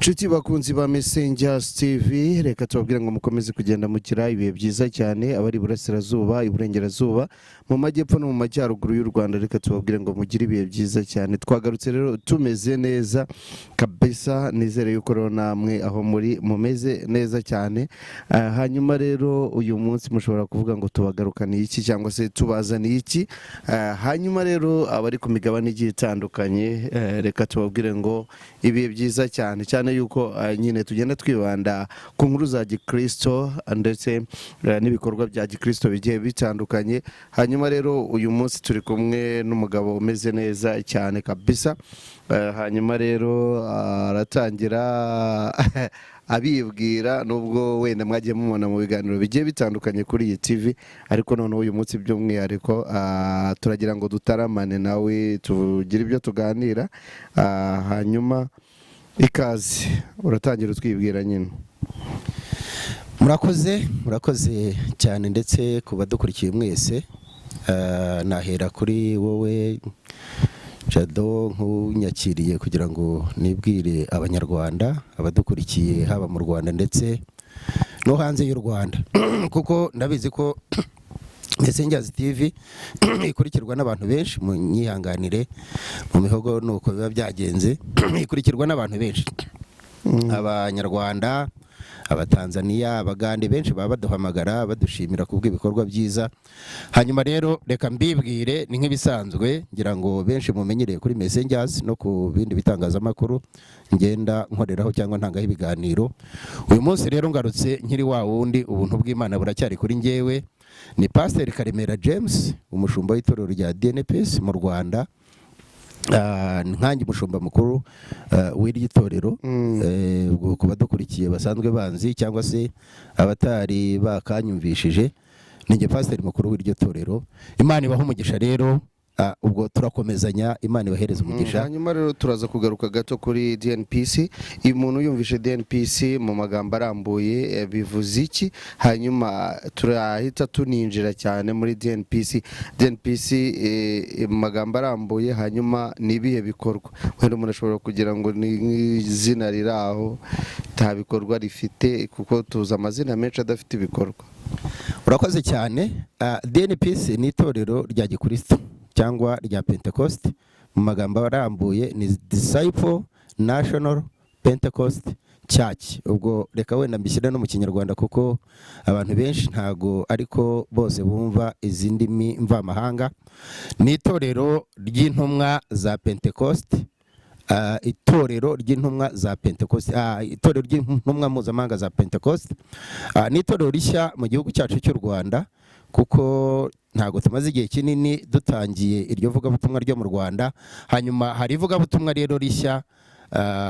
Nshuti bakunzi ba Messengers TV, reka tubabwire ngo mukomeze kugenda mukira ibihe byiza cyane abari burasirazuba, iburengerazuba, mu majyepfo no mu majyaruguru y'u Rwanda. Reka tubabwire ngo mugire ibihe byiza cyane. Twagarutse rero tumeze neza kabisa, nizere yuko rero namwe aho muri mumeze neza cyane. Hanyuma rero uyu munsi mushobora kuvuga ngo tubagarukaniye iki cyangwa se tubazaniye iki. Hanyuma rero abari ku migabane igiye itandukanye, reka tubabwire ngo ibihe byiza cyane cyane yuko nyine tugenda twibanda ku nkuru za Gikristo ndetse n'ibikorwa bya Gikristo bigiye bitandukanye. Hanyuma rero uyu munsi turi kumwe n'umugabo umeze neza cyane kabisa. Hanyuma rero aratangira abibwira, nubwo wenda mwagiye mubona mu biganiro bigiye bitandukanye kuri iyi TV, ariko none uyu munsi by'umwihariko turagira ngo dutaramane nawe tugire ibyo tuganira. Hanyuma ikaze, uratangira utwibwira nyine. murakoze cyane, ndetse ku badukurikiye mwese. Nahera kuri wowe Jado nk'unyakiriye kugira ngo nibwire abanyarwanda abadukurikiye haba mu Rwanda ndetse no hanze y'u Rwanda kuko ndabizi ko Messengers TV ikurikirwa n'abantu benshi. Mu nyihanganire mu mihogo nuko biba byagenze, ikurikirwa n'abantu benshi, abanyarwanda, abatanzania, abagande, benshi baba baduhamagara badushimira kubw'ibikorwa byiza. Hanyuma rero reka mbibwire, ni nk'ibisanzwe ngira ngo benshi mumenyereye kuri Messengers no ku bindi bitangazamakuru ngenda nkoreraho cyangwa ntangaho ibiganiro. Uyu munsi rero ngarutse nkiri wa wundi, ubuntu bw'Imana buracyari kuri njyewe. Ni Pastor Karemera James, umushumba w'itorero rya DNPS mu Rwanda. Nkangi mushumba mukuru w'iri torero. Ku badukurikiye basanzwe banzi cyangwa se abatari bakanyumvishije, ninjye pastor mukuru w'iryo torero. Imana ibaha umugisha rero, ubwo turakomezanya, Imana ibahereza umugisha. Hanyuma rero turaza kugaruka gato kuri DNPC. Iyo umuntu yumvishe DNPC mu magambo arambuye bivuze iki, hanyuma turahita tuninjira cyane muri DNPC. DNPC mu magambo arambuye, hanyuma nibihe bikorwa. Wenda umuntu ashobora kugira ngo ni izina riraho nta bikorwa rifite, kuko tuza amazina menshi adafite ibikorwa. Urakoze cyane. DNPC ni itorero rya Gikristo cyangwa rya Pentecost. Mu magambo arambuye ni Disciple National Pentecost Church. Ubwo reka wenda mbishyira no mu Kinyarwanda kuko abantu benshi ntago ariko bose bumva izindi mvamahanga. Ni itorero ry'intumwa za Pentecost, itorero ry'intumwa za Pentecost, itorero ry'intumwa mpuzamahanga za Pentecost. Ni itorero rishya mu gihugu cyacu cy'u Rwanda, kuko ntago tumaze igihe kinini dutangiye iryo vugabutumwa ryo mu Rwanda. Hanyuma hari ivugabutumwa rero rishya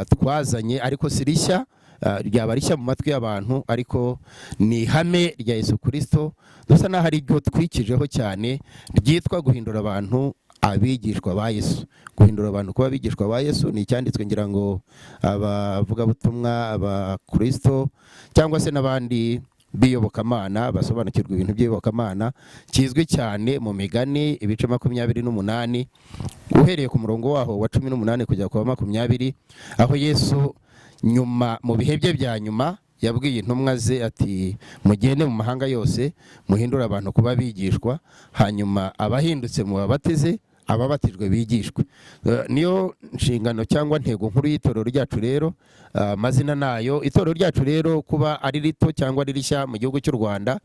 twazanye, ariko si rishya, ryaba rishya mu matwi y'abantu, ariko ni ihame rya Yesu Kristo. Dusa naho ari ryo twikijeho cyane, ryitwa guhindura abantu abigishwa ba Yesu. Guhindura abantu kuba abigishwa ba Yesu ni icyanditswe ngira ngo abavugabutumwa, abakristo cyangwa se n'abandi biyobokamana basobanukirwa ibintu by'iyobokamana, kizwi cyane mu Migani ibice 28 uhereye ku murongo waho wa 18 kujya ku 20, aho Yesu nyuma mu bihe bye bya nyuma yabwiye intumwa ze ati mugende mu mahanga yose muhindura abantu kuba bigishwa, hanyuma abahindutse mu babatize, ababatijwe bigishwe. Niyo nshingano cyangwa ntego nkuru y'itorero ryacu rero. Mazina nayo itorero ryacu rero kuba ari rito cyangwa ari rishya mu gihugu cy'u Rwanda,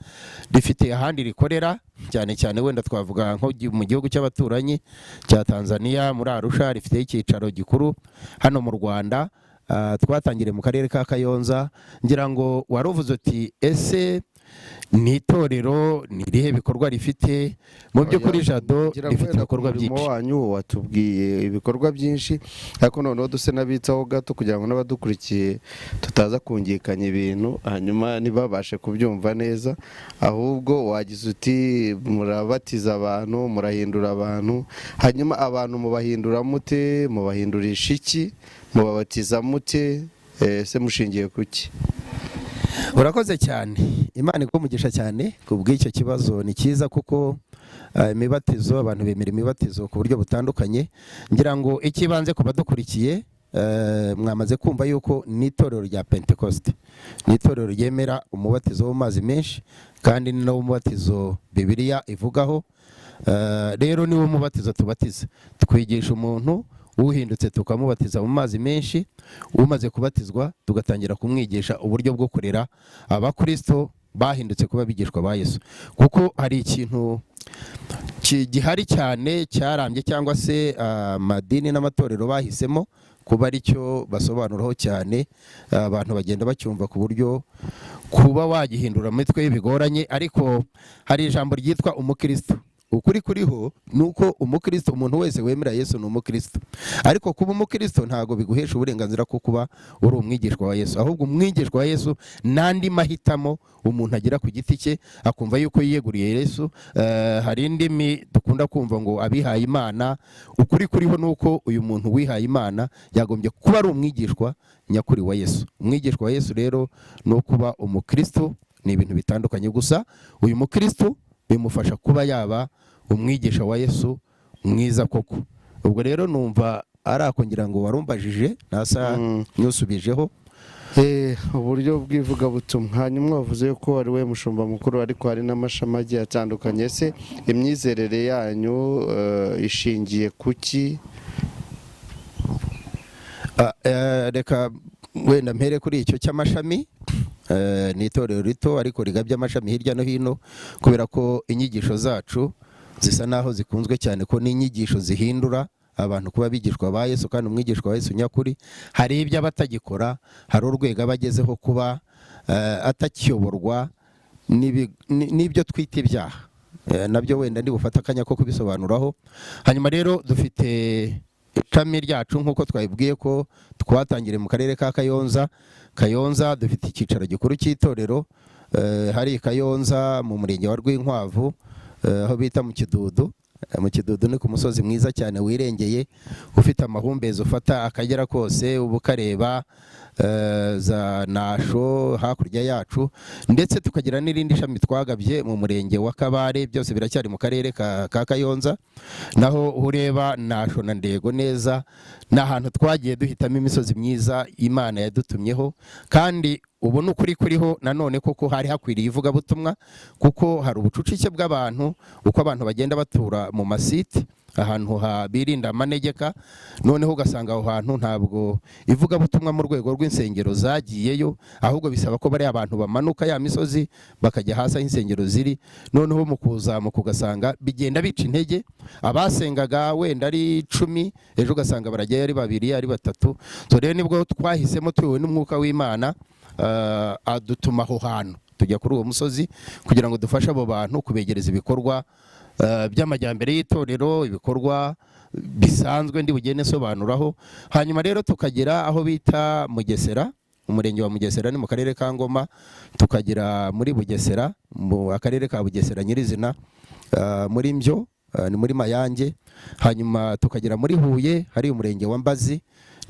rifite ahandi rikorera, cyane cyane wenda twavuga nko mu gihugu cy'abaturanyi cya Tanzania muri Arusha, rifite icyicaro gikuru hano mu Rwanda. Twatangire mu karere ka Kayonza. Ngira ngo waruvuze uti ese ni itorero ni rihe bikorwa rifite? Mu by'ukuri Jado rifite ibikorwa byinshi. Wanyu watubwiye ibikorwa byinshi, ariko noneho duse nabitsaho gato kugira ngo n'abadukurikiye tutaza kungikanya ibintu hanyuma ntibabashe kubyumva neza. Ahubwo wagize uti murabatiza abantu, murahindura abantu. Hanyuma abantu mubahindura mute? Mubahindurisha iki? Mubabatiza mute? Se mushingiye kuki? Urakoze cyane, Imana ikumugisha cyane kubw'icyo kibazo. Ni cyiza kuko imibatizo, abantu bemera imibatizo ku buryo butandukanye. Ngira ngo ikibanze ku badukurikiye mwamaze kumva yuko ni itorero rya Pentecost, ni itorero ryemera umubatizo wo mu mazi menshi, kandi ni nawo mubatizo Bibiliya ivugaho. Rero niwo mubatizo tubatiza, twigisha umuntu uhindutse tukamubatiza mu mazi menshi, umaze kubatizwa tugatangira kumwigisha uburyo bwo kurera abakristo bahindutse kuba bigishwa ba Yesu. Kuko hari ikintu gihari cyane cyarambye, cyangwa se amadini n'amatorero bahisemo kuba ari cyo basobanuraho cyane, abantu bagenda bacyumva ku buryo kuba wagihindura mu mitwe bigoranye. Ariko hari ijambo ryitwa umukristo. Ukuri kuriho nuko umukristo, umuntu wese wemera Yesu ni umukristo. Ariko kuba umukristo ntago biguhesha uburenganzira ko kuba uri umwigishwa wa Yesu. Ahubwo umwigishwa wa Yesu nandi mahitamo umuntu agira ku giti cye, akumva yuko yiyeguriye Yesu. Hari indimi dukunda kumva ngo abihaye Imana. Ukuri kuriho nuko uyu muntu wihaye Imana yagombye kuba ari umwigishwa nyakuri wa Yesu. Umwigishwa wa Yesu rero no kuba umukristo ni ibintu bitandukanye. Gusa uyu mukristo bimufasha kuba yaba umwigisha wa Yesu mwiza koko. Ubwo rero numva arakongera ngo warumbajije nasa nyusubijeho uburyo bw'ivugabutumwa. Hanyuma wavuze ko ari we mushumba mukuru, ariko hari n'amashami agiye atandukanye. Ese imyizerere yanyu ishingiye kuki? Reka wenda mpere kuri icyo cy'amashami. Ni itorero rito ariko rigabye amashami hirya no hino, kubera ko inyigisho zacu zisa naho zikunzwe cyane, ko n'inyigisho zihindura abantu kuba bigishwa ba Yesu. Kandi umwigishwa wa Yesu nyakuri hari ibyo abatagikora, hari urwego abagezeho kuba atakiyoborwa n'ibyo twita ibyaha. Nabyo wenda ndi bufata akanya ko kubisobanuraho. Hanyuma rero dufite ishami ryacu nk'uko twabibwiye ko twatangiriye mu karere ka Kayonza. Dufite icyicaro gikuru cy'itorero hari Kayonza mu murenge wa Rwinkwavu, aho bita mu Kidudu. Mu Kidudu ni ku musozi mwiza cyane wirengeye, ufite amahumbezi, ufata Akagera kose ubu kareba za Nasho hakurya yacu. Ndetse tukagira n'irindi shami twagabye mu murenge wa Kabare. Byose biracyari mu karere ka Kayonza. Naho ureba Nasho na Ndego neza, n'ahantu twagiye duhitamo imisozi myiza Imana yadutumyeho. Kandi ubu n'ukuri kuriho nanone koko hari hakwiriye ivugabutumwa, kuko hari ubucucike bw'abantu, uko abantu bagenda batura mu masite ahantu birinda amanegeka. Noneho ugasanga aho hantu ntabwo ivugabutumwa mu rwego rw'insengero zagiyeyo, ahubwo bisaba ko bari abantu bamanuka ya misozi bakajya hasi aho insengero ziri. Noneho mu kuzamuka ugasanga bigenda bica intege. Abasengaga wenda ari 10, ejo ugasanga barajyayo ari 2 ari 3. So rero nibwo twahisemo tuyowe n'umwuka w'Imana adutuma aho hantu, tujya kuri uwo musozi kugira ngo dufashe abo bantu kubegereza ibikorwa by'amajyambere y'itorero, ibikorwa bisanzwe ndi bugende sobanuraho. Hanyuma rero tukagera aho bita Mugesera, umurenge wa Mugesera ni mu karere ka Ngoma. Tukagira muri Bugesera, mu akarere ka Bugesera nyirizina, muri Mbyo ni muri Mayange. Hanyuma tukagera muri Huye, hari umurenge wa Mbazi,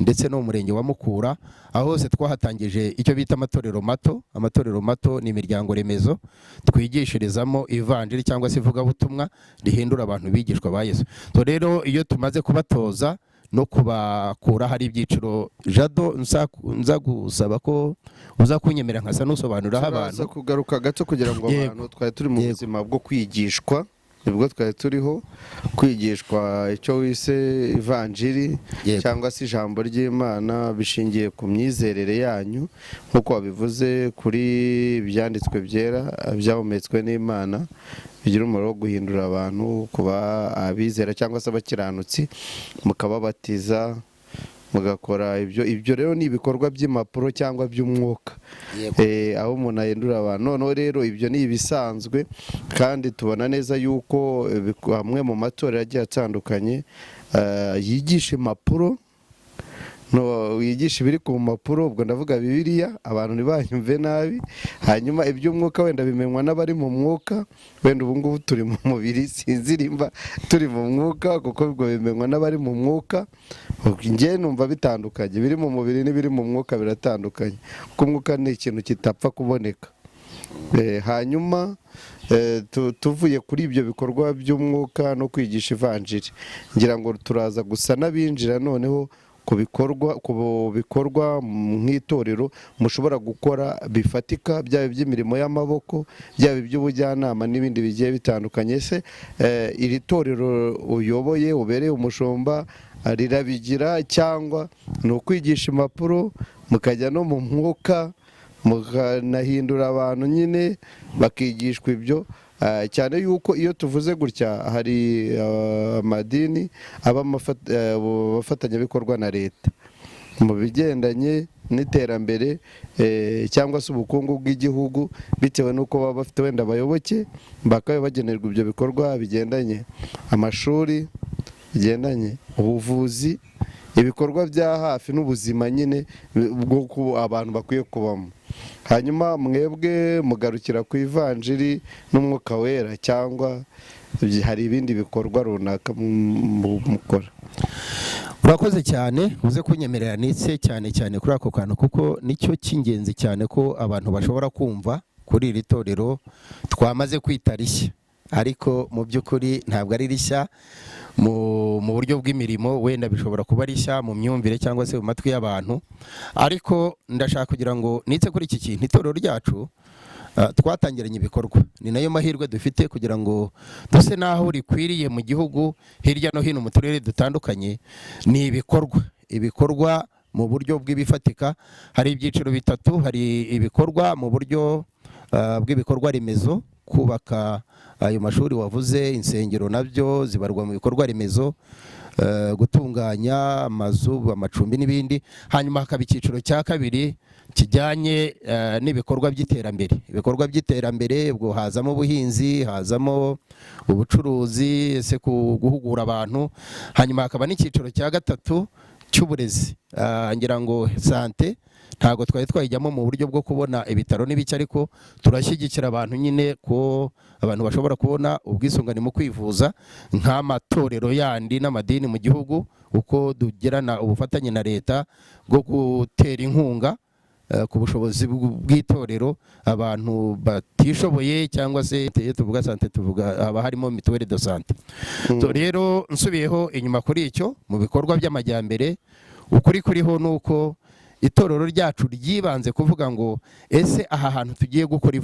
ndetse no mu murenge wa Mukura. Aho hose twahatangije icyo bita amatorero mato. Amatorero mato ni imiryango remezo twigishirizamo ivanjiri cyangwa se ivugabutumwa rihindura abantu bigishwa ba Yesu. So rero iyo tumaze kubatoza no kubakura, hari ibyiciro Jado nza gusaba ko uza kunyemera nkasa n'usobanuriraho abantu. Kugaruka gato kugira ngo abantu twari turi mu buzima bwo kwigishwa, nibwo twari turiho kwigishwa icyo wise ivanjiri cyangwa se ijambo ry'Imana, bishingiye ku myizerere yanyu nk'uko wabivuze, kuri ibyanditswe byera byahumetswe n'Imana, bigira umumaro wo guhindura abantu kuba abizera cyangwa se abakiranutsi, mukababatiza, mugakora ibyo rero ni ibikorwa by'impapuro cyangwa by'umwuka, aho umuntu ahindura abantu. Noneho rero ibyo ni ibisanzwe, kandi tubona neza yuko hamwe mu matorero agiye atandukanye yigisha impapuro, wigisha ibiri ku mpapuro. Ubwo ndavuga Bibiliya, abantu ntibanyumve nabi. Hanyuma iby'umwuka wenda bimenywa n'abari mu mwuka. Wenda ubu ngubu turi mu mubiri, sinzirimba turi mu mwuka, kuko ubwo bimenywa n'abari mu mwuka. Njye numva bitandukanye, biri mu mubiri n'ibiri mu mwuka biratandukanye, kuko umwuka ni ikintu kitapfa kuboneka. Hanyuma tuvuye kuri ibyo bikorwa by'umwuka no kwigisha ivanjiri, ngira ngo turaza gusa n'abinjira noneho ku bikorwa nk'itorero mushobora gukora bifatika, byaba iby'imirimo y'amaboko, byaba iby'ubujyanama n'ibindi bigiye bitandukanye. Se iri torero uyoboye ubereye umushumba rirabigira, cyangwa ni ukwigisha impapuro mukajya no mu mwuka mukanahindura abantu nyine bakigishwa ibyo? Cyane yuko iyo tuvuze gutya hari amadini aba abafatanyabikorwa na leta mu bigendanye n'iterambere cyangwa se ubukungu bw'igihugu, bitewe n'uko baba bafite wenda abayoboke, bakaba bagenerwa ibyo bikorwa bigendanye amashuri, bigendanye ubuvuzi, ibikorwa bya hafi n'ubuzima nyine bwo abantu bakwiye kubamo. Hanyuma mwebwe mugarukira ku ivanjiri n'umwuka wera, cyangwa hari ibindi bikorwa runaka mukora? Urakoze cyane, uze kunyemerera nitse cyane cyane kuri ako kantu, kuko nicyo cy'ingenzi cyane ko abantu bashobora kumva kuri iri torero twamaze kwita rishya, ariko mu by'ukuri ntabwo ari rishya mu buryo bw'imirimo, wenda bishobora kuba rishya mu myumvire cyangwa se mu matwi y'abantu, ariko ndashaka kugira ngo nitse kuri iki kintu. Itorero ryacu twatangiranye ibikorwa, ni nayo mahirwe dufite kugira ngo duse naho rikwiriye mu gihugu hirya no hino mu turere dutandukanye. Ni ibikorwa mu buryo bw'ibifatika. Hari ibyiciro bitatu. Hari ibikorwa mu buryo bw'ibikorwa remezo, kubaka ayo mashuri wavuze, insengero nabyo zibarwa mu bikorwa remezo, gutunganya amazu, amacumbi n'ibindi. Hanyuma hakaba icyiciro cya kabiri kijyanye n'ibikorwa by'iterambere. Ibikorwa by'iterambere ubwo hazamo ubuhinzi, hazamo ubucuruzi, ese guhugura abantu. Hanyuma hakaba n'icyiciro cya gatatu cy'uburezi, ngira ngo sante ntabwo twari twayijyamo mu buryo bwo kubona ibitaro n'ibiki, ariko turashyigikira abantu nyine ko abantu bashobora kubona ubwisungane mu kwivuza nk'amatorero yandi n'amadini mu gihugu, uko tugirana ubufatanye na leta bwo gutera inkunga ku bushobozi bw'itorero abantu batishoboye, cyangwa se tuvuga sante tuvuga haba harimo mituweli de sante. Rero nsubiyeho inyuma kuri icyo, mu bikorwa by'amajyambere ukuri kuriho nuko itorero ryacu ryibanze kuvuga ngo ese aha hantu tugiye gukora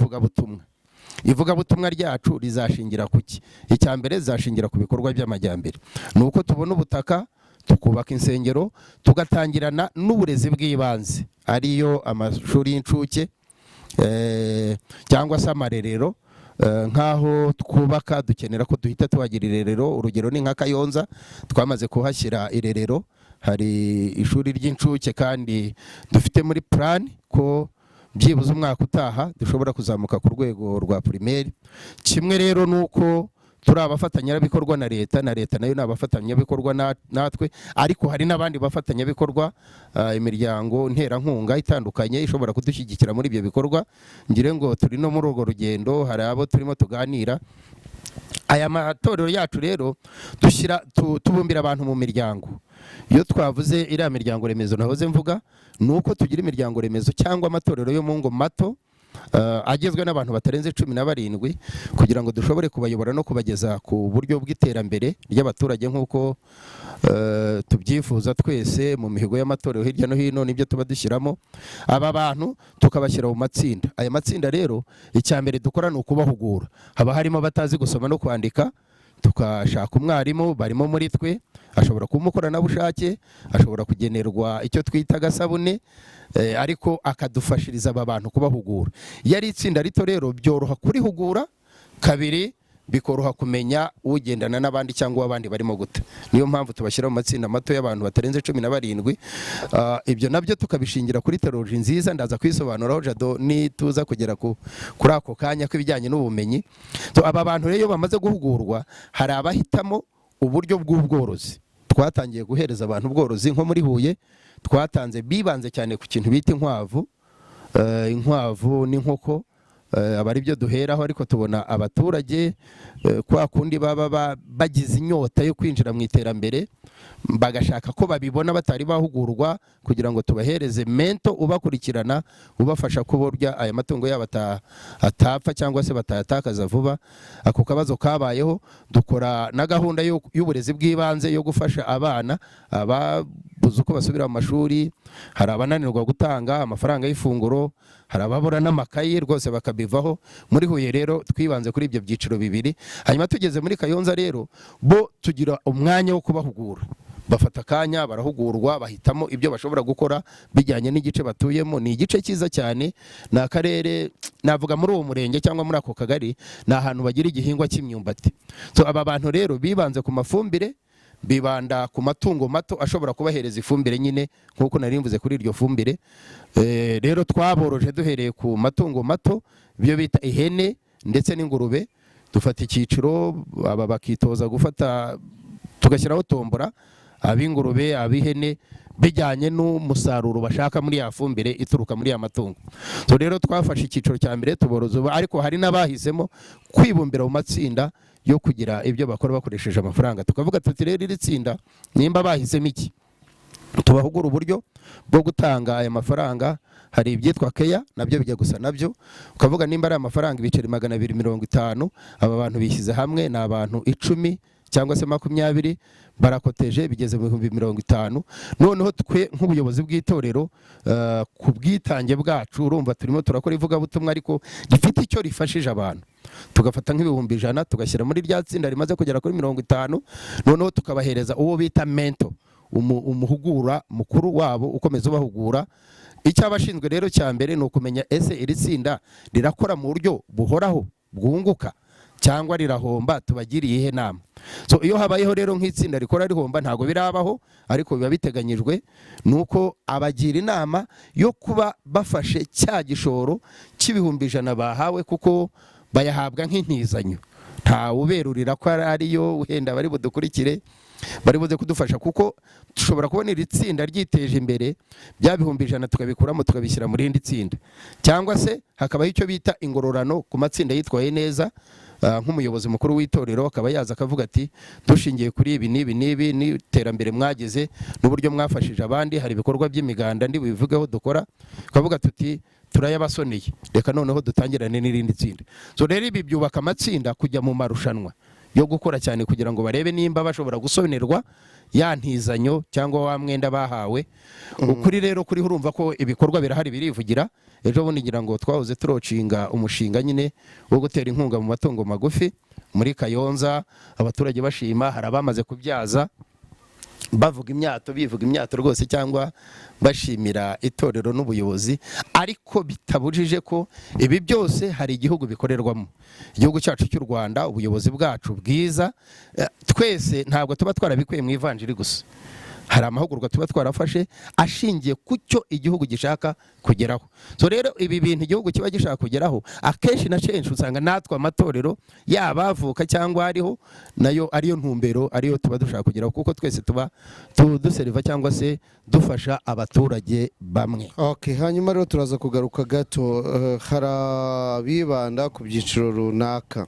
ivugabutumwa ryacu rizashingira kuki? Icya mbere rizashingira ku bikorwa by'amajyambere, ni uko tubona ubutaka tukubaka insengero, tugatangirana n'uburezi bw'ibanze ariyo amashuri y'incuke cyangwa se amarerero. Nk'aho twubaka dukenera ko duhita tuhagira irerero. Urugero ni nka Kayonza, twamaze kuhashyira irerero, hari ishuri ry'incuke, kandi dufite muri plan ko byibuze umwaka utaha dushobora kuzamuka ku rwego rwa primaire. Kimwe rero nuko turi abafatanyabikorwa na leta nayo ni abafatanyabikorwa natwe, ariko hari n'abandi bafatanyabikorwa, imiryango nterankunga itandukanye ishobora kudushyigikira muri ibyo bikorwa. Ngire ngo turi no muri urwo rugendo, hari abo turimo tuganira. Aya matorero yacu rero tubumbira abantu mu miryango. Iyo twavuze iriya miryango remezo nahoze mvuga, ni uko tugira imiryango remezo cyangwa amatorero yo mu ngo mato agizwe n'abantu batarenze 17, kugira ngo dushobore kubayobora no kubageza ku buryo bw'iterambere ry'abaturage nk'uko tubyifuza twese mu mihigo y'amatorero hirya no hino. Nibyo tuba dushyiramo aba bantu tukabashyira mu matsinda. Aya matsinda rero icya mbere dukora ni ukubahugura. Haba harimo batazi gusoma no kwandika, tukashaka umwarimu barimo muri twe, ashobora kuba umukoranabushake, ashobora kugenerwa icyo twita agasabune, ariko akadufashiriza aba bantu kubahugura. Iyo ari itsinda rito rero byoroha kurihugura, kabiri bikoroha kumenya ugendana n'abandi cyangwa abandi barimo guta. Niyo mpamvu tubashyira mu matsinda mato y'abantu batarenze 17. Ibyo nabyo tukabishingira kuri teoloji nziza, ndaza kwisobanuraho Jado nituza kugera kuri ako kanya kw'ibijyanye n'ubumenyi. Aba bantu rero bamaze guhugurwa, hari abahitamo uburyo bw'ubworozi. Twatangiye guhereza abantu ubworozi, nko muri Huye bibanze cyane ku kintu bita inkwavu n'inkoko, aba ari byo duheraho, ariko tubona abaturage kwa kundi baba bagize inyota yo kwinjira mu iterambere, bagashaka ko babibona batari bahugurwa, kugira ngo tubahereze mento ubakurikirana, ubafasha ko burya aya matungo yabo atapfa cyangwa se batayatakaza vuba. Ako kabazo kabayeho, dukora na gahunda y'uburezi bw'ibanze yo gufasha abana ababuze uko basubira mu mashuri, hari abananirwa gutanga amafaranga y'ifunguro, hari ababura n'amakayi rwose bakabivaho. Muri Huye rero twibanze kuri ibyo byiciro bibiri. Hanyuma tugeze muri Kayonza rero bo tugira umwanya wo kubahugura, bafata akanya barahugurwa, bahitamo ibyo bashobora gukora bijyanye n'igice batuyemo. Ni igice cyiza cyane, ni akarere navuga muri uwo murenge cyangwa muri ako kagari, ni ahantu bagira igihingwa cy'imyumbati. So aba bantu rero bibanze ku mafumbire, bibanda ku matungo mato ashobora kubahereza ifumbire nyine nk'uko nari mvuze kuri iryo fumbire. Rero twaboroje duhereye ku matungo mato, ibyo bita ihene ndetse n'ingurube. Dufata icyiciro, aba bakitoza gufata, tugashyiraho tombora, ab'ingurube ab'ihene bijyanye n'umusaruro bashaka muri ya fumbire ituruka muri ya matungo. So rero twafashe icyiciro cya mbere tuboroza, ariko hari n'abahisemo kwibumbira mu matsinda yo kugira ibyo bakora bakoresheje amafaranga. Tukavuga tuti rero iri tsinda nimba bahisemo iki, tubahugura uburyo bwo gutanga aya mafaranga. Hari ibyitwa keya, nabyo bijya gusa nabyo, ukavuga nimba ari amafaranga ibiceri 250, aba bantu bishyize hamwe ni abantu 10 cyangwa se 20, barakoteje bigeze mu 50,000. Noneho twe nk'ubuyobozi bw'itorero ku bwitange bwacu, urumva turimo turakora ivugabutumwa ariko gifite icyo rifashije abantu, tugafata nk'ibihumbi 100 tugashyira muri rya tsinda rimaze kugera kuri 50. Noneho tukabahereza uwo bita mento, umuhugura mukuru wabo ukomeza ubahugura. Icyo abashinzwe rero cya mbere ni ukumenya ese iri tsinda rirakora mu buryo buhoraho bwunguka cyangwa rirahomba, tubagiriye ihe nama. So iyo habayeho rero nk'itsinda rikora rihomba ntago birabaho, ariko biba biteganyijwe nuko abagira inama yo kuba bafashe cya gishoro cy'ibihumbi 100 bahawe, kuko bayahabwa nk'intizanyo. Nta uberurira ko ariyo wenda bari budukurikire, bari buze kudufasha, kuko dushobora kubona iri tsinda ryiteje imbere, bya bihumbi 100 tukabikuramo tukabishyira mu rindi tsinda, cyangwa se hakabaho icyo bita ingororano ku matsinda yitwaye neza. Nk'umuyobozi mukuru w'itorero akaba yaza akavuga ati dushingiye kuri ibi n'ibi n'ibi n'iterambere mwagize n'uburyo mwafashije abandi, hari ibikorwa by'imiganda ndi bivugeho dukora, twavuga tuti turayabasoneye, reka noneho dutangirane n'irindi tsinda. So rero ibi byubaka amatsinda kujya mu marushanwa yo gukora cyane, kugira ngo barebe nimba bashobora gusonerwa ya ntizanyo cyangwa wa mwenda bahawe. Ukuri rero kuri urumva ko ibikorwa birahari birivugira. Ejo bundi ngira ngo twahoze turocinga umushinga nyine wo gutera inkunga mu matungo magufi muri Kayonza, abaturage bashima, hari abamaze kubyaza bavuga imyato rwose, cyangwa bashimira itorero n'ubuyobozi. Ariko bitabujije ko ibi byose hari igihugu bikorerwamo, igihugu cyacu cy'u Rwanda, ubuyobozi bwacu bwiza. Twese ntabwo tuba twarabikuye mu ivanjiri gusa, hari amahugurwa tuba twarafashe ashingiye ku cyo igihugu gishaka kugeraho. So rero ibi bintu igihugu kiba gishaka kugeraho, akenshi na kenshi usanga natwe amatorero yabavuka cyangwa ariho nayo ariyo ntumbero, ariyo tuba dushaka kugeraho, kuko twese tuba duseriva cyangwa se dufasha abaturage bamwe. Okay, hanyuma rero turaza kugaruka gato, hari abibanda ku byiciro runaka.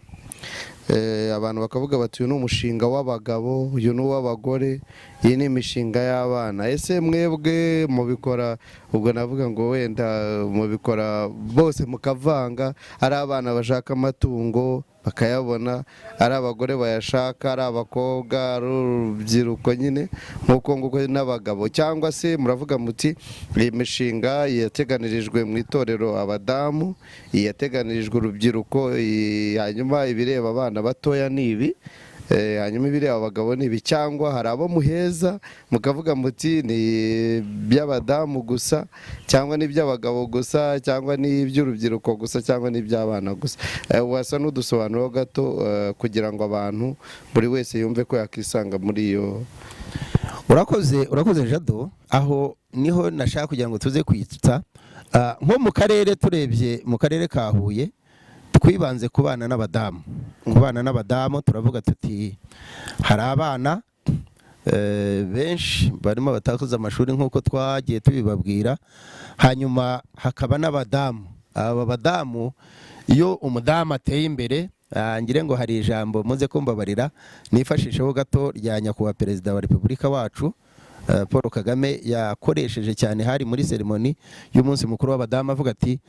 Abantu bakavuga bati uyu ni umushinga w'abagabo, uyu ni uw'abagore, iyi ni imishinga y'abana. Ese mwebwe mubikora, ubwo navuga ngo wenda mubikora bose mukavanga, ari abana bashaka amatungo bakayabona, ari abagore bayashaka, ari abakobwa, ari urubyiruko nyine nk'uko nguko n'abagabo, cyangwa se muravuga muti iyi mishinga yateganirijwe mu itorero abadamu, yateganirijwe urubyiruko, hanyuma ibireba abana batoya ni ibi, hanyuma ibireba abagabo ni ibi, cyangwa hari abo muheza mukavuga muti ni iby'abadamu gusa, cyangwa ni iby'abagabo gusa, cyangwa ni iby'urubyiruko gusa, cyangwa ni iby'abana gusa. Wasa n'udusobanuro gato kugira ngo abantu buri wese yumve ko yakisanga muri iyo. Urakoze Jado, aho niho nashaka kugira ngo tuze kwitsa. Nko mu karere, turebye mu karere ka Huye, twibanze ku bana n'abadamu. Ku bana n'abadamu turavuga tuti hari abana benshi barimo batakoze amashuri nk'uko twagiye tubibabwira, hanyuma hakaba n'abadamu. Aba badamu iyo umudamu ateye imbere, ngire ngo hari ijambo muze kumbabarira nifashisheho gato rya nyakubahwa perezida wa repubulika wacu Paul Kagame yakoresheje cyane hari muri seremoni y'umunsi mukuru w'abadamu, avuga ati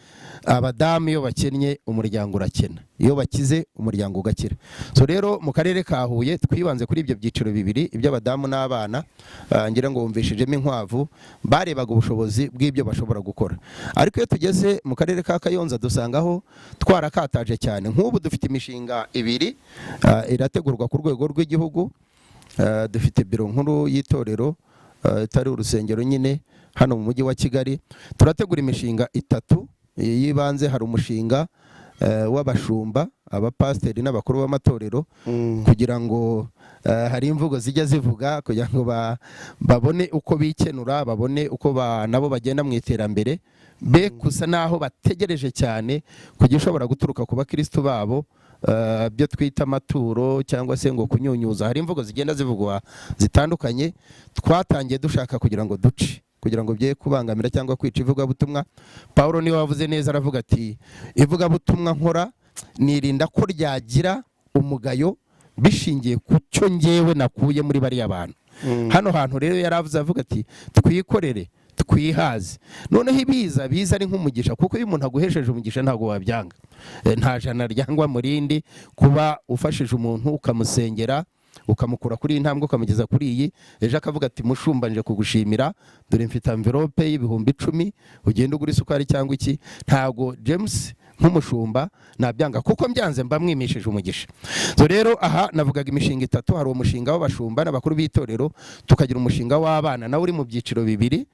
abadamu iyo bakennye umuryango urakena, iyo bakize umuryango ugakira. So rero mu karere ka Huye twibanze kuri ibyo byiciro bibiri, iby'abadamu n'abana. Ngira ngo wumvishijemo inkwavu barebaga ubushobozi bw'ibyo bashobora gukora, ariko iyo tugeze mu karere ka Kayonza dusangaho twarakataje cyane. Nk'ubu dufite imishinga ibiri irategurwa ku rwego rw'igihugu. Dufite biro nkuru y'itorero itari urusengero nyine hano mu mujyi wa Kigali. Turategura imishinga 3 yibanze. Hari umushinga w'abashumba, abapasiteri n'abakuru b'amatorero, kugira ngo hari imvugo zijya zivuga kugira ngo babone uko bikenura, babone uko nabo bagenda mu iterambere, be kusa naho bategereje cyane kugira ushobora guturuka ku bakristo babo, byo twita amaturo cyangwa se ngo kunyunyuza. Hari imvugo zigenda zivugwa zitandukanye. Twatangiye dushaka kugira ngo duce, kugira ngo bye kubangamira cyangwa kwica ivugabutumwa. Paulo niwe wavuze neza, aravuga ati ivugabutumwa nkora nirinda ko ryagira umugayo bishingiye ku cyo ngewe nakuye muri bariya bantu. Hano hantu rero yaravuze avuga ati twikorere twihaze. Noneho biza ari nk'umugisha, kuko iyo umuntu aguhesheje umugisha ntabwo wabyanga. Nta jana ryangwa mu rindi kuba ufashije umuntu ukamusengera, ukamukura kuri intambwe ukamugeza kuri iyi. Ejo akavuga ati mushumba nje kugushimira, dore mfite envelope y'ibihumbi 10, ugenda ugura isukari cyangwa iki. Ntago James nk'umushumba nabyanga, kuko mbyanze mba mwimishije umugisha. So rero aha navugaga imishinga 3. Hari umushinga w'abashumba n'abakuru b'itorero, tukagira umushinga w'abana nawe uri mu byiciro bibiri.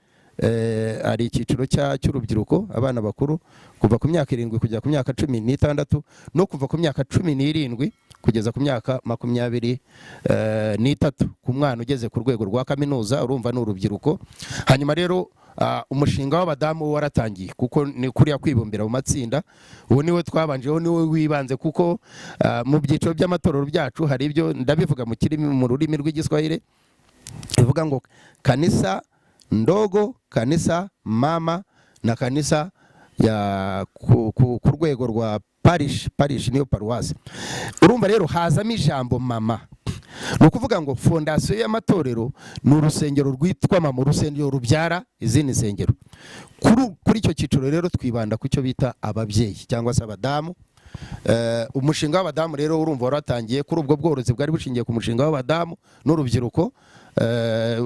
Ari icyiciro cy'urubyiruko, abana bakuru kuva ku myaka 7 kugera ku myaka 16, no kuva ku myaka 17 kugeza ku myaka 23 ku mwana ugeze ku rwego rwa kaminuza, urumva n'urubyiruko. Hanyuma rero umushinga w'abadamu waratangiye, kuko ni kuriya kwibumbira mu matsinda. Uwo niwe twabanjeho, niwe wibanze, kuko mu byiciro by'amatorero byacu hari ibyo ndabivuga mu rurimi rw'igiswahili, bivuga ngo kanisa ndogo, kanisa mama na kanisa ya ku rwego rwa parish niyo paruwasi. Urumva rero hazamo ijambo mama. Ni ukuvuga ngo fondasiyo y'amatorero ni urusengero rwitwa mama, urusengero rubyara izindi nsengero. Kuri icyo cyiciro rero twibanda ku cyo bita ababyeyi cyangwa se abadamu. Umushinga w'abadamu rero urumva waratangiye kuri ubwo bworozi bwari bushingiye ku mushinga w'abadamu n'urubyiruko.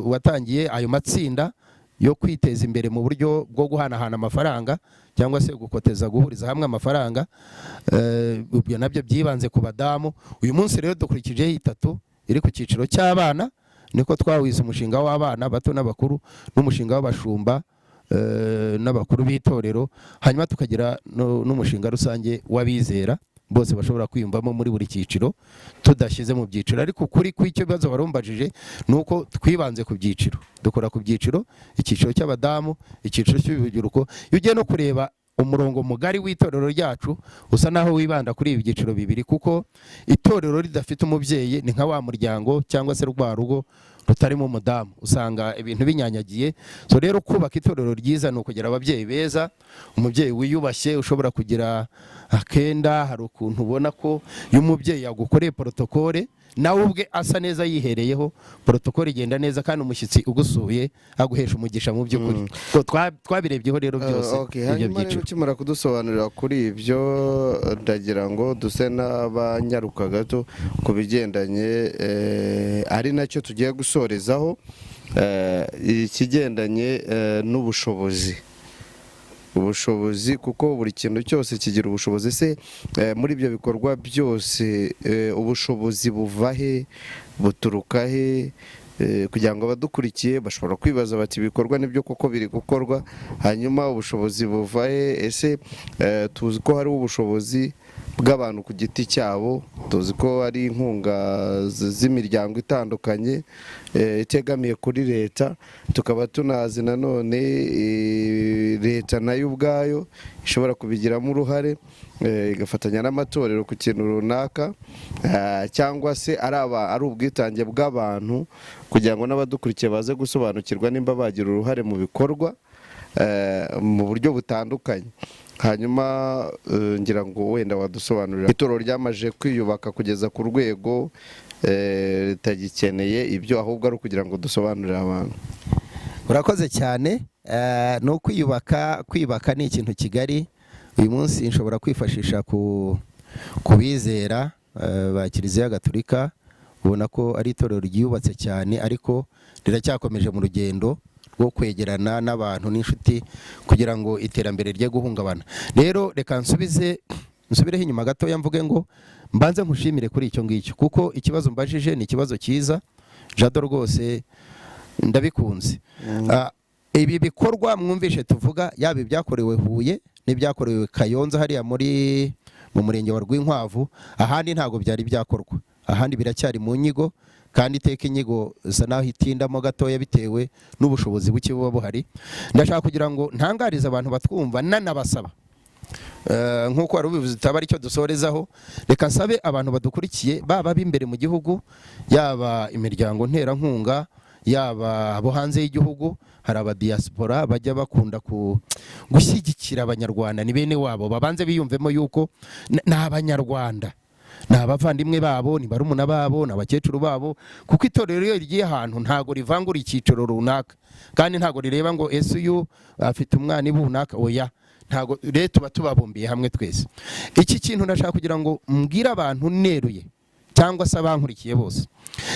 Watangiye ayo matsinda yo kwiteza imbere mu buryo bwo guhanahana amafaranga cyangwa se gukoteza, guhuriza hamwe amafaranga. Ibyo nabyo byibanze ku badamu. Uyu munsi rero dukurikijeho 3 iri ku cyiciro cy'abana, niko twawize umushinga w'abana bato n'abakuru, n'umushinga w'abashumba n'abakuru b'itorero. Hanyuma tukagira n'umushinga rusange w'abizera, bose bashobora kwiyumvamo muri buri cyiciro, tudashyize mu byiciro. Ariko kuri kw'icyo bibazo barumbajije nuko twibanze ku byiciro, dukora ku byiciro: icyiciro cy'abadamu, icyiciro cy'urubyiruko. Iyo ugiye no kureba umurongo mugari w'itorero ryacu usa naho wibanda kuri ibi byiciro bibiri, kuko itorero ridafite umubyeyi ni nka wa muryango cyangwa se rwa rugo rutarimo umudamu, usanga ibintu binyanyagiye. So rero kubaka itorero ryiza ni ukugira ababyeyi beza, umubyeyi wiyubashye ushobora kugira akenda. Hari ukuntu ubona ko iyo umubyeyi yagukoreye protokole nawe ubwe asa neza yihereyeho, protokole igenda neza, kandi umushyitsi ugusuye aguhesha umugisha mu by'ukuri. Twabirebyeho rero byose ibyo byiciro. Ukimara kudusobanurira kuri ibyo, ndagira ngo duse n'abanyaruka gato ku bigendanye ari nacyo tugiye gusorezaho, ikigendanye n'ubushobozi. Ubushobozi, kuko buri kintu cyose kigira ubushobozi. Se muri ibyo bikorwa byose ubushobozi buva he, buturuka he? Kugira ngo abadukurikiye bashobora kwibaza bati ibikorwa nibyo koko biri gukorwa, hanyuma ubushobozi buva he? Ese tuzi ko hari ubushobozi bw'abantu ku giti cyabo, tuzi ko ari inkunga z'imiryango itandukanye itegamiye kuri leta, tukaba tunazi nanone leta nayo ubwayo ishobora kubigiramo uruhare, igafatanya n'amatorero ku kintu runaka, cyangwa se ari ubwitange bw'abantu, kugira ngo n'abadukurikiye baze gusobanukirwa nimba bagira uruhare mu bikorwa mu buryo butandukanye. hanyuma ngira ngo wenda wadusobanurira itorero ryamaje kwiyubaka kugeza ku rwego ritagikeneye ibyo, ahubwo ari ukugira ngo dusobanurire abantu. urakoze cyane. ni kwiyubaka ni ikintu kigari. uyu munsi nshobora kwifashisha ku bizera ba Kiliziya Gatolika, ubona ko ari itorero ryubatse cyane ariko riracyakomeje mu rugendo rwo kwegerana n'abantu n'inshuti kugira ngo iterambere rye guhungabana. Rero reka nsubireho inyuma gatoya mvuge ngo mbanze nkushimire kuri icyo ngicyo, kuko ikibazo mbajije ni ikibazo cyiza. Jado rwose ndabikunze. Ibi bikorwa mwumvishe tuvuga, yaba ibyakorewe Huye n'ibyakorewe Kayonza hariya mu murenge wa Rwinkwavu, ahandi ntago byari byakorwa, ahandi biracyari mu nyigo, kandi iteka inyigo isa naho itindamo gatoya bitewe n'ubushobozi buke buba buhari. Ndashaka kugira ngo ntangarize abantu batwumva, nanabasaba nk'uko wari ubivuze utaba aricyo dusorezaho, reka nsabe abantu badukurikiye, baba b'imbere mu gihugu, yaba imiryango nterankunga, yaba abo hanze y'igihugu. Hari abadiaspora bajya bakunda gushyigikira abanyarwanda, ni bene wabo, babanze biyumvemo yuko ni abanyarwanda, ni abavandimwe babo, ni barumuna babo, ni abakecuru babo, kuko itorero iyo rigiye ahantu ntago rivangura icyiciro runaka, kandi ntago rireba ngo ese uyu afite umwana runaka, oya, ntago rero tuba tubabumbiye hamwe twese. Iki kintu ndashaka kugira ngo mbwire abantu neruye, cyangwa se abankurikiye bose,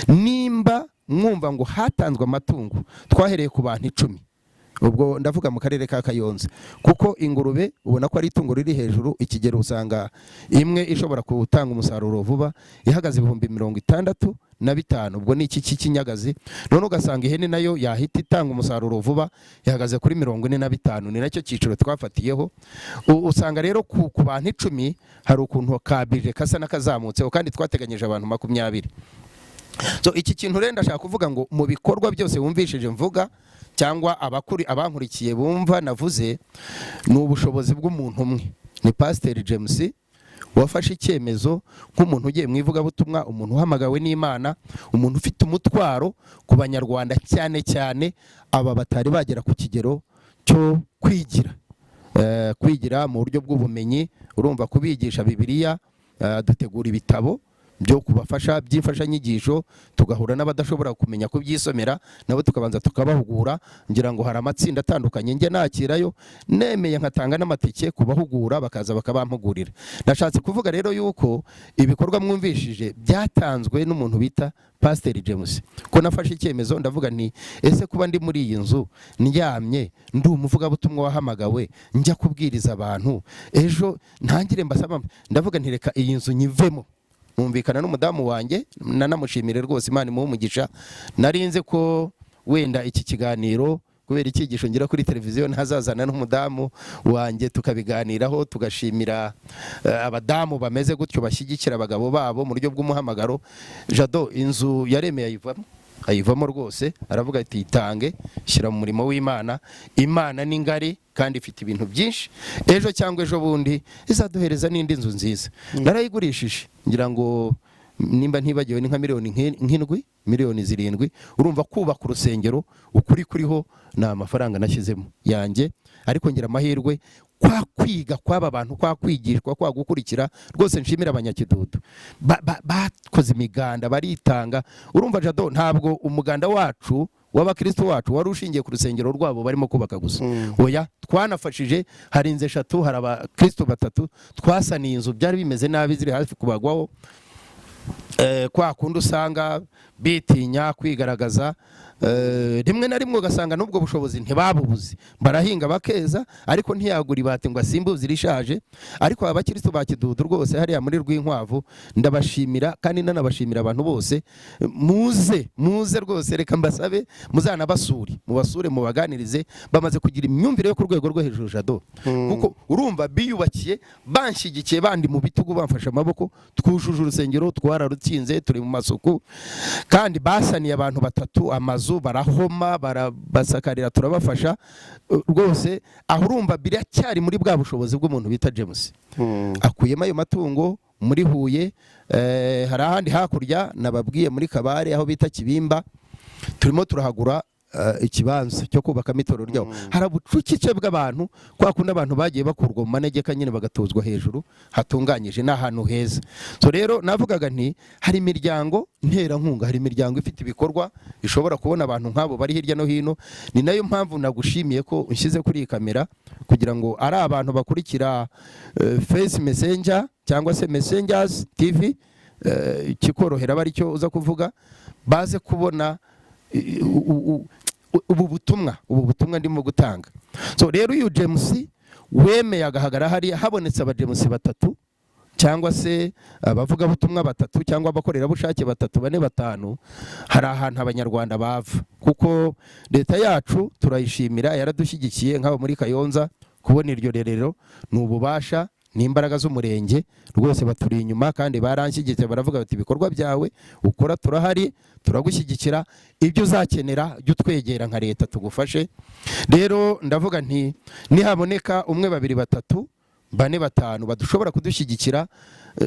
nimba mwumva ngo hatanzwe amatungo, twahereye ku bantu 10, ubwo ndavuga mu karere ka Kayonza, kuko ingurube ubona ko ari itungo riri hejuru. Ikigero usanga imwe ishobora gutanga umusaruro vuba ihagaze 65,000, ubwo ni iki cy'ikinyagazi. None ugasanga ihene nayo yahita itanga umusaruro vuba ihagaze kuri 45, ni nacyo cyiciro twafatiyeho. Usanga rero ku bantu 10 hari ukuntu kabije kasa nakazamutseho, kandi twateganyije abantu 20. So iki kintu rero ndashaka kuvuga ngo mu bikorwa byose wumvishije mvuga, cyangwa abankurikiye bumva navuze, ni ubushobozi bw'umuntu umwe. Ni Pasiteri James wafashe icyemezo nk'umuntu ugiye mu ivugabutumwa, umuntu uhamagawe n'Imana, umuntu ufite umutwaro ku banyarwanda, cyane cyane aba batari bagera ku kigero cyo kwigira mu buryo bw'ubumenyi. Urumva kubigisha Bibiliya, dutegura ibitabo byo kubafasha by'imfashanyigisho, tugahura n'abadashobora kumenya kubyisomera, nabo tukabanza tukabahugura. Ngira ngo hari amatsinda atandukanye njye nakirayo, nemeye nkatanga n'amatike kubahugura, bakaza bakabampugurira. Nashatse kuvuga rero yuko ibikorwa mwumvishije byatanzwe n'umuntu bita Pasiteri James, ko nafashe icyemezo ndavuga nti ese kuba ndi muri iyi nzu ndyamye, ndi umuvugabutumwa wahamagawe, njya kubwiriza abantu, ejo ntangire mbasaba, ndavuga nti reka iyi nzu nyivemo. Mwumvikana n'umudamu wanjye, nanamushimire rwose, Imana imuhe umugisha. Narinze ko wenda iki kiganiro kubera icyigisho ngira kuri televiziyo ntazazana n'umudamu wanjye tukabiganiraho, tugashimira abadamu bameze gutyo bashyigikira abagabo babo mu buryo bw'umuhamagaro. Jado inzu yaremeye ayivamo rwose, aravuga ati itange, shyira mu murimo w'Imana. Imana ni ngari kandi ifite ibintu byinshi, ejo cyangwa ejo bundi izaduhereza n'indi nzu nziza. Narayigurishije, ngira ngo nimba ntibagiwe ni nka miliyoni 7. Urumva kubaka urusengero ukuri kuriho ni amafaranga nashyizemo yanjye, ariko ngira amahirwe kwa kwiga kw'aba bantu, kwa kwigishwa, kwa gukurikira. Rwose nshimira abanyakidudu bakoze imiganda, baritanga. Urumva Jado, ntabwo umuganda wacu w'abakristo wacu wari ushingiye ku rusengero rwabo barimo kubaka gusa, oya, twanafashije. Hari inzu 3, hari abakristo 3 twasaniye inzu byari bimeze nabi, ziri hafi kubagwaho. Kwa kundi usanga bitinya kwigaragaza, rimwe na rimwe ugasanga n'ubwo bushobozi ntibabubuze, barahinga bakeza, ariko ntiyagura ibati ngo asimbuze irishaje. Ariko abakristo ba Kidudu rwose hariya muri Rwinkwavu ndabashimira, kandi nanabashimira abantu bose. Muze rwose, reka mbasabe muzanabasure, mubasure, mubaganirize, bamaze kugira imyumvire yo ku rwego rwo hejuru Jado. Kuko urumva biyubakiye, banshyigikiye, bandi mu bitugu bamfashe amaboko, twujuje urusengero, twararutsinze, turi mu masuku, kandi basaniye abantu 3 amazu, barahoma, barabasakarira, turabafasha rwose. Aho urumva biracyari muri bwa bushobozi bw'umuntu bita James. Akuyemo ayo matungo muri Huye, hari ahandi hakurya nababwiye muri Kabare aho bita Kibimba, turimo turahagura ikibanza cyo kubakamo itorero ryabo. Hari ubucucike bw'abantu, kwa kundi abantu bagiye bakurwa mu manegeka nyine bagatuzwa hejuru hatunganyije n'ahantu heza. So rero navugaga nti hari imiryango nterankunga, hari imiryango ifite ibikorwa ishobora kubona abantu nk'abo bari hirya no hino. Ni nayo mpamvu nagushimiye ko unshyize kuri iyi kamera kugira ngo ari abantu bakurikira Face Messenger cyangwa se Messengers TV, kikorohera bari cyo uza kuvuga, baze kubona ubu butumwa ndimo gutanga. So rero uyu James wemeye agahagara hari habonetse aba James batatu cyangwa se abavuga butumwa batatu cyangwa abakorerabushake batatu, bane, batanu, hari ahantu abanyarwanda bava, kuko leta yacu turayishimira, yaradushyigikiye nk'abo muri Kayonza. Kubona iryo rerero ni ububasha n'imbaraga z'umurenge rwose, baturi inyuma kandi baranshyigikiye, baravuga bati ibikorwa byawe ukora turahari, turagushyigikira, ibyo uzakenera jya utwegera nka leta tugufashe. Rero ndavuga nti nihaboneka umwe, babiri, batatu, bane, batanu badushobora kudushyigikira,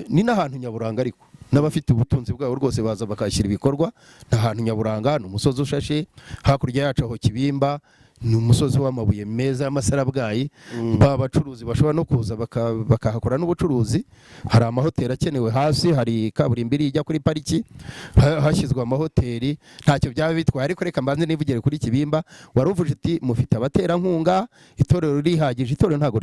ni n'ahantu nyaburanga, ariko n'abafite ubutunzi bwabo rwose baza bakashyira ibikorwa. n'ahantu nyaburanga, ni umusozi ushashe, hakurya yacu aho Kibimba ni umusozi w'amabuye meza y'amasarabwayi. Babacuruzi bashobora no kuza bakahakora n'ubucuruzi. Hari amahoteli akenewe hasi, hari kaburimbo ijya kuri pariki, hashyizwe amahoteli, ntacyo byaba bitwaye. Ariko reka mbanze nivugire kuri Kibimba, waruvuje uti mufite abaterankunga, itorero rihagije. Itorero ntago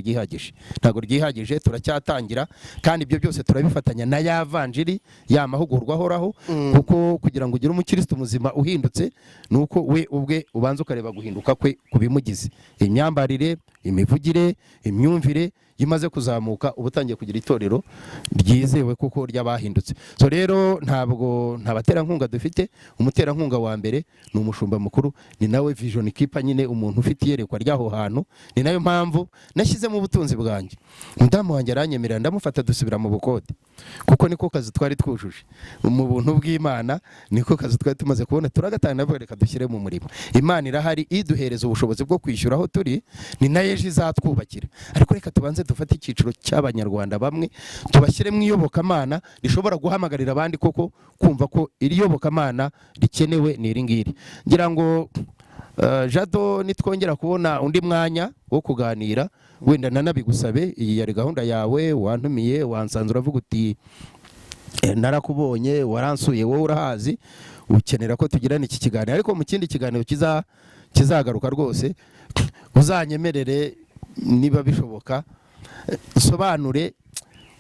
ryihagije, turacyatangira, kandi ibyo byose turabifatanya na yavanjiri, ya mahugurwa ahoraho, kuko kugira ngo ugire umukristo muzima uhindutse nuko we ubwe ubanza ukareba guhinduka kwe kubimugize, imyambarire, imivugire, imyumvire imaze kuzamuka, ubutangiye kugira itorero ryizewe kuko ry'abahindutse. So rero ntabwo nta baterankunga dufite. Umuterankunga wa mbere ni umushumba mukuru, ni nawe vision keeper, nyine umuntu ufite iyerekwa ry'aho hantu. Ni nayo mpamvu nashyizemo ubutunzi bwanjye. Mudamu wanjye aranyemerera, ndamufata, dusubira mu bukode, kuko niko kazi twari twujuje mu buntu bw'Imana, niko kazi twari tumaze kubona, turagatanga, reka dushyire mu murimo. Imana irahari iduhereza ubushobozi bwo kwishyura aho turi, ni nayo ejo izatwubakira. Ariko reka tubanze dufate icyiciro cy'abanyarwanda bamwe, tubashyire mu iyobokamana rishobora guhamagarira abandi koko kumva ko iri yobokamana rikenewe ni iri ngiri. Ngira ngo Jado, nitwongera kubona undi mwanya wo kuganira, wenda nanabigusabe, iyi yari gahunda yawe, wantumiye, wansanze, uravuga uti narakubonye, waransuye, wowe urahazi, ukenera ko tugirana iki kiganiro. Ariko mu kindi kiganiro kizagaruka rwose, uzanyemerere niba bishoboka, usobanure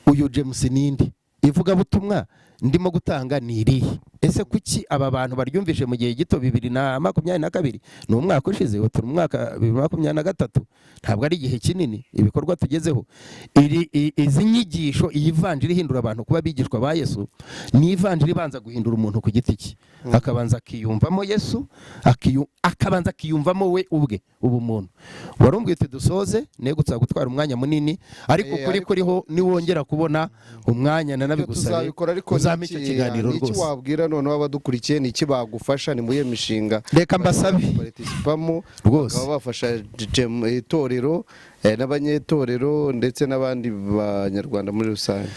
uyu James nindi, ivuga butumwa ndimo gutanga ni irihe. Ese kuki aba bantu baryumvishe mu gihe gito? 2022 ni umwaka ushize, turi mu mwaka 2023, ntabwo ari igihe kinini ibikorwa tugezeho. Izi nyigisho, iyi vanjiri ihindura abantu kuba bigishwa ba Yesu, ni ivanjiri ibanza guhindura umuntu ku giti cye, akabanza akiyumvamo Yesu, akabanza akiyumvamo we ubwe ubumuntu. Warumbwiye uti dusoze, negutsa gutwara umwanya munini, ariko kuri kuriho niwongera kubona umwanya nanabigusabe uzame icyo kiganiro rwose. Iki wabwira noneho abadukurikiye, ni iki bagufasha, ni muye mishinga reka mbasabe participamo rwose, bakaba bafasha itorero n'abanyetorero ndetse n'abandi banyarwanda muri rusange?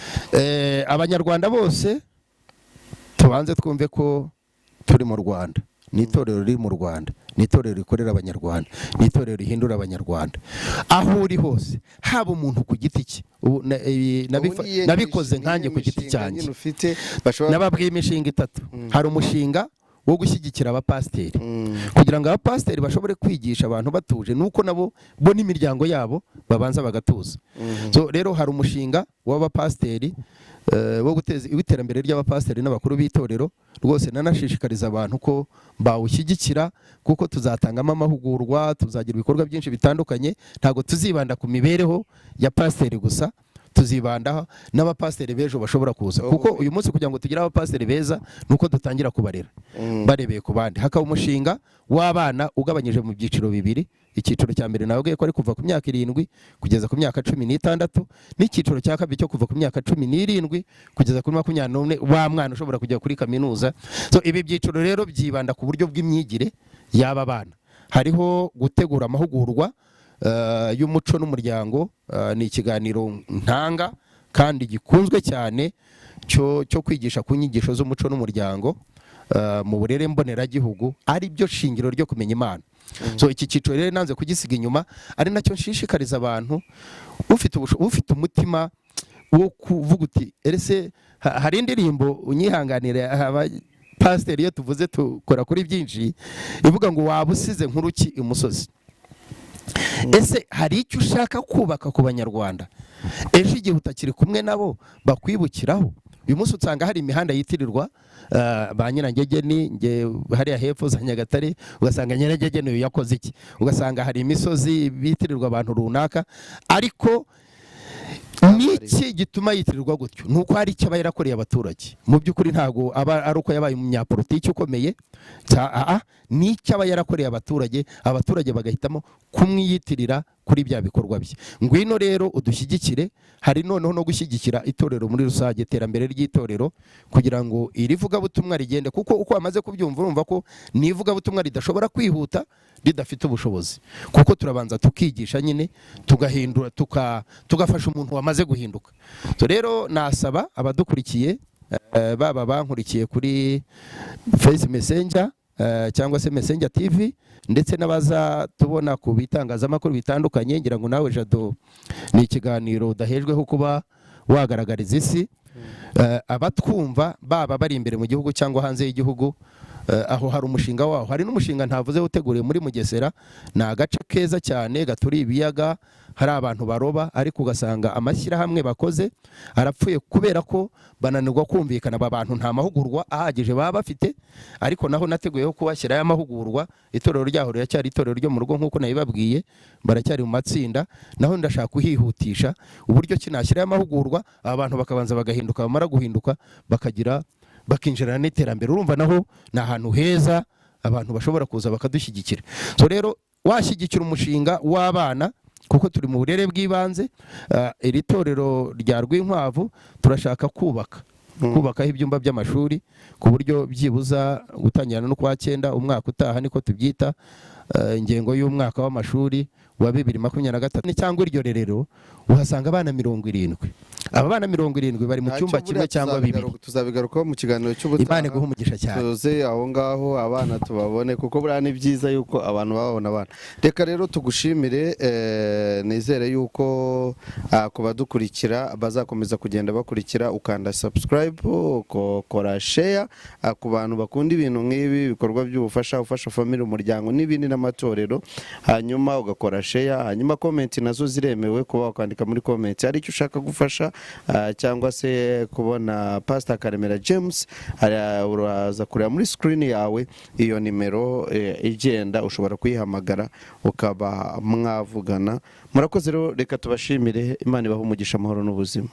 Abanyarwanda bose tubanze twumve ko turi mu Rwanda, ni itorero riri mu Rwanda, ni itorero rikorera abanyarwanda, ni itorero rihindura abanyarwanda. Aho uri hose, haba umuntu ku giti cye, nabikoze nkanjye ku giti cyanjye, nababwiye imishinga 3. Hari umushinga wo gushyigikira abapasiteri, kugira ngo abapasiteri bashobore kwigisha abantu batuje, nuko nabo bo n'imiryango yabo babanza bagatuza. So rero hari umushinga w'abapasiteri wo guteza iterambere ry'abapasiteri n'abakuru b'itorero. Rwose nanashishikariza abantu ko bawushyigikira, kuko tuzatangamo amahugurwa, tuzagira ibikorwa byinshi bitandukanye. Ntabwo tuzibanda ku mibereho ya pasiteri gusa, tuzibandaho n'abapasiteri bejo bashobora kuza, kuko uyu munsi kugira ngo tugire abapasiteri beza nuko dutangira kubarera barebeye ku bandi. Hakaba umushinga w'abana ugabanyije mu byiciro 2. Icyiciro cya mbere nawe ko ari kuva ku myaka 7 kugeza ku myaka 16, n'icyiciro cya kabiri cyo kuva ku myaka 17 kugeza kuri 21, wa mwana ushobora kujya kuri kaminuza. So ibi byiciro rero byibanda ku buryo bw'imyigire y'aba bana. Hariho gutegura amahugurwa y'umuco n'umuryango, ni ikiganiro ntanga kandi gikunzwe cyane cyo kwigisha ku nyigisho z'umuco n'umuryango. mu burere mboneragihugu ari byo shingiro ryo kumenya Imana. So iki cyiciro rero nanze kugisiga inyuma, ari nacyo nshishikariza abantu ufite umutima wo kuvuga uti ese hari indirimbo unyihanganire pasiteri iyo tuvuze tukora kuri byinshi ivuga ngo waba usize nk'uruki imusozi. Ese hari icyo ushaka kubaka ku banyarwanda ejo igihe utakiri kumwe nabo bakwibukiraho? Uyu munsi usanga hari imihanda yitirirwa ba Nyirangegeni, hariya hepfo za Nyagatare ugasanga Nyirangegeni uyu yakoze iki, ugasanga hari imisozi bitirirwa abantu runaka, ariko niki gituma yitirirwa gutyo? Nuko hari icyo aba yarakoreye abaturage. Mu by'ukuri ntabwo aba ari uko yabaye umunyapolitiki ukomeye, n'icyo aba yarakoreye abaturage, abaturage bagahitamo kumwiyitirira kuri bya bikorwa bye. Ngwino rero udushyigikire, hari noneho no gushyigikira itorero muri rusange, iterambere ry'itorero, kugira ngo iri vugabutumwa rigende, kuko uko amaze kubyumva urumva ko ni ivugabutumwa ridashobora kwihuta ridafite ubushobozi, kuko turabanza tukigisha nyine tugahindura tugafasha umuntu wamaze guhinduka. So rero nasaba abadukurikiye, baba bankurikiye kuri Face Messenger cyangwa se Messenger TV, ndetse n'abaza tubona ku bitangazamakuru bitandukanye, ngira ngo nawe Jado ni ikiganiro udahejweho kuba wagaragariza isi, abatwumva baba bari imbere mu gihugu cyangwa hanze y'igihugu, aho hari umushinga waho. Hari n'umushinga ntavuze uteguriye muri Mugesera, ni agace keza cyane gaturiye ibiyaga, hari abantu baroba, ariko ugasanga amashyirahamwe bakoze arapfuye kubera ko bananirwa kumvikana. Aba bantu nta mahugurwa ahagije baba bafite, ariko naho nateguyeho kubashyiraho amahugurwa. Itorero ryaho riracyari itorero ryo mu rugo nk'uko nabibabwiye, baracyari mu matsinda, naho ndashaka kuhihutisha uburyo kinashyiraho amahugurwa, aba bantu bakabanza bagahinduka, bamara guhinduka bakinjirana n'iterambere. Urumva naho ni ahantu heza abantu bashobora kuza bakadushyigikira. So rero washyigikira umushinga w'abana, kuko turi mu burere bw'ibanze. Iri torero rya Rwinkwavu turashaka kubakaho ibyumba by'amashuri, ku buryo byibuza gutangirana no kwa 9 umwaka utaha, niko tubyita, ingengo y'umwaka w'amashuri wa 2023 cyangwa iryo rerero uhasanga abana 70. Aba bana 70 bari mu cyumba kimwe cyangwa 2. Tuzabigarukaho mu kiganiro cy'ubutaha. Imana iguha umugisha cyane. Tuze aho ngaho abana tubabone, kuko buriya ni byiza yuko abantu babona abana. Reka rero tugushimire, nizere yuko ku badukurikira bazakomeza kugenda bakurikira, ukanda subscribe, ukora share, ku bantu bakunda ibintu nk'ibi bikorwa by'ubufasha, ufasha family, umuryango n'ibindi n'amatorero, hanyuma ugakora share, hanyuma comment nazo ziremewe kuba wakandika muri comment hari icyo ushaka gufasha, cyangwa se kubona Pastor Karemera James, uraza kureba muri screen yawe iyo nimero igenda, ushobora kuyihamagara ukaba mwavugana. Murakoze rero, reka tubashimire, Imana ibahe umugisha, amahoro n'ubuzima.